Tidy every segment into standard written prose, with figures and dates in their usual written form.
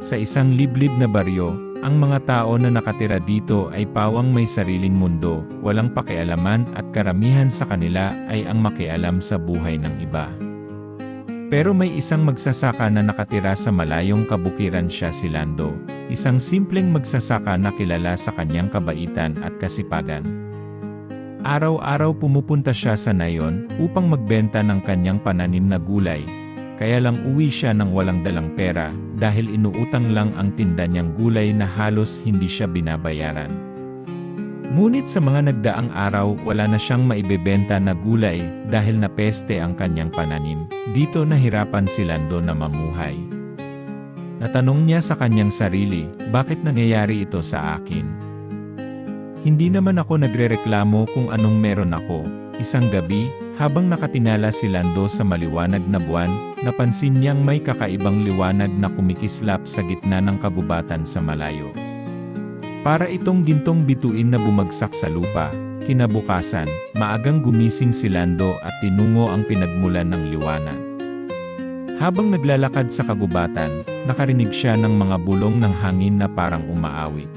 Sa isang liblib na baryo, ang mga tao na nakatira dito ay pawang may sariling mundo, walang pakialaman at karamihan sa kanila ay ang makialam sa buhay ng iba. Pero may isang magsasaka na nakatira sa malayong kabukiran, siya si Lando, isang simpleng magsasaka na kilala sa kanyang kabaitan at kasipagan. Araw-araw pumupunta siya sa nayon upang magbenta ng kanyang pananim na gulay. Kaya lang uwi siya ng walang dalang pera dahil inuutang lang ang tinda niyang gulay na halos hindi siya binabayaran. Ngunit sa mga nagdaang araw wala na siyang maibebenta na gulay dahil napeste ang kanyang pananim. Dito nahirapan si Lando na mamuhay. Natanong niya sa kanyang sarili, bakit nangyayari ito sa akin? Hindi naman ako nagrereklamo kung anong meron ako. Isang gabi, habang nakatinala si Lando sa maliwanag na buwan, napansin niyang may kakaibang liwanag na kumikislap sa gitna ng kagubatan sa malayo. Para itong gintong bituin na bumagsak sa lupa. Kinabukasan, maagang gumising si Lando at tinungo ang pinagmulan ng liwanag. Habang naglalakad sa kagubatan, nakarinig siya ng mga bulong ng hangin na parang umaawit.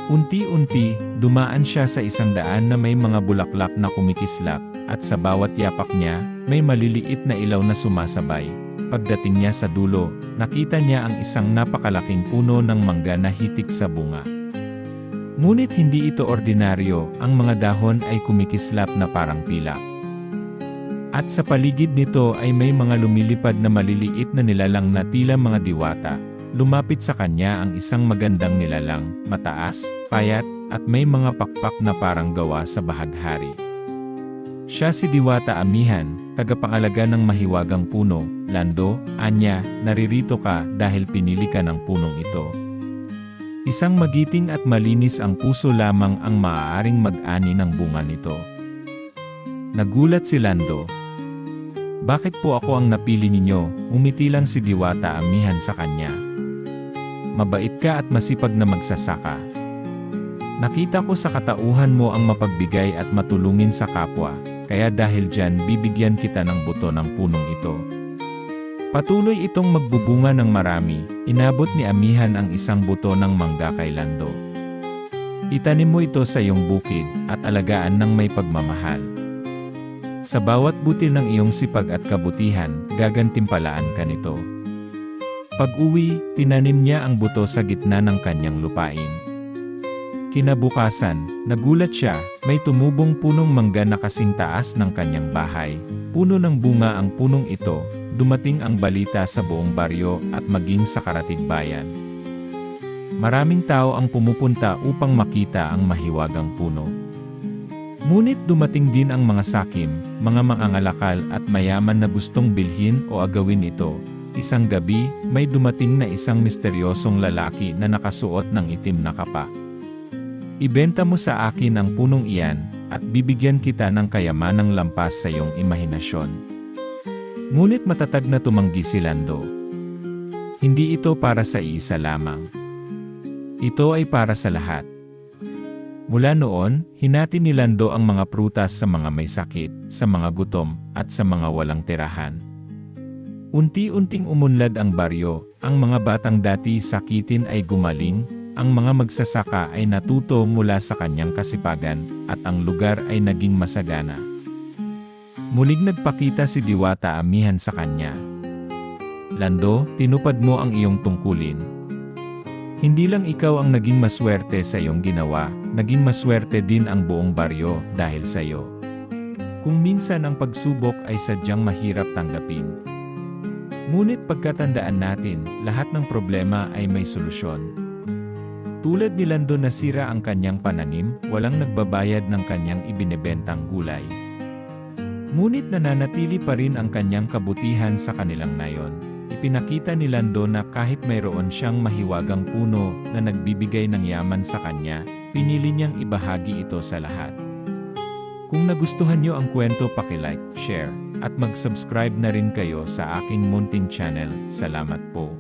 Unti-unti, dumaan siya sa isang daan na may mga bulaklak na kumikislap, at sa bawat yapak niya, may maliliit na ilaw na sumasabay. Pagdating niya sa dulo, nakita niya ang isang napakalaking puno ng mangga na hitik sa bunga. Ngunit hindi ito ordinaryo, ang mga dahon ay kumikislap na parang pilak. At sa paligid nito ay may mga lumilipad na maliliit na nilalang na tila mga diwata. Lumapit sa kanya ang isang magandang nilalang, mataas, payat, at may mga pakpak na parang gawa sa bahaghari. Siya si Diwata Amihan, tagapangalaga ng mahiwagang puno. Lando, anya, naririto ka dahil pinili ka ng punong ito. Isang magiting at malinis ang puso lamang ang maaaring mag-ani ng bunga nito. Nagulat si Lando. Bakit po ako ang napili ninyo? Umiti lang si Diwata Amihan sa kanya. Mabait ka at masipag na magsasaka. Nakita ko sa katauhan mo ang mapagbigay at matulungin sa kapwa, kaya dahil dyan bibigyan kita ng buto ng punong ito. Patuloy itong magbubunga ng marami. Inabot ni Amihan ang isang buto ng mangga kay Lando. Itanim mo ito sa iyong bukid at alagaan ng may pagmamahal. Sa bawat butil ng iyong sipag at kabutihan, gagantimpalaan ka nito. Pag-uwi, tinanim niya ang buto sa gitna ng kanyang lupain. Kinabukasan, nagulat siya, may tumubong punong mangga na kasing taas ng kanyang bahay. Puno ng bunga ang punong ito. Dumating ang balita sa buong baryo at maging sa karatig bayan. Maraming tao ang pumupunta upang makita ang mahiwagang puno. Ngunit dumating din ang mga sakim, mga mangangalakal at mayaman na gustong bilhin o agawin ito. Isang gabi, may dumating na isang misteryosong lalaki na nakasuot ng itim na kapa. Ibenta mo sa akin ang punong iyan, at bibigyan kita ng kayamanang lampas sa iyong imahinasyon. Ngunit matatag na tumanggi si Lando. Hindi ito para sa iisa lamang. Ito ay para sa lahat. Mula noon, hinati ni Lando ang mga prutas sa mga may sakit, sa mga gutom, at sa mga walang tirahan. Unti-unting umunlad ang baryo, ang mga batang dati sakitin ay gumaling, ang mga magsasaka ay natuto mula sa kanyang kasipagan, at ang lugar ay naging masagana. Muling nagpakita si Diwata Amihan sa kanya. Lando, tinupad mo ang iyong tungkulin. Hindi lang ikaw ang naging maswerte sa iyong ginawa, naging maswerte din ang buong baryo dahil sa iyo. Kung minsan ang pagsubok ay sadyang mahirap tanggapin. Ngunit pagkatandaan natin, lahat ng problema ay may solusyon. Tulad ni Lando, nasira ang kanyang pananim, walang nagbabayad ng kanyang ibinebentang gulay. Ngunit nananatili pa rin ang kanyang kabutihan sa kanilang nayon. Ipinakita ni Lando na kahit mayroon siyang mahiwagang puno na nagbibigay ng yaman sa kanya, pinili niyang ibahagi ito sa lahat. Kung nagustuhan niyo ang kwento, paki-like, share, at mag-subscribe na rin kayo sa aking munting channel. Salamat po.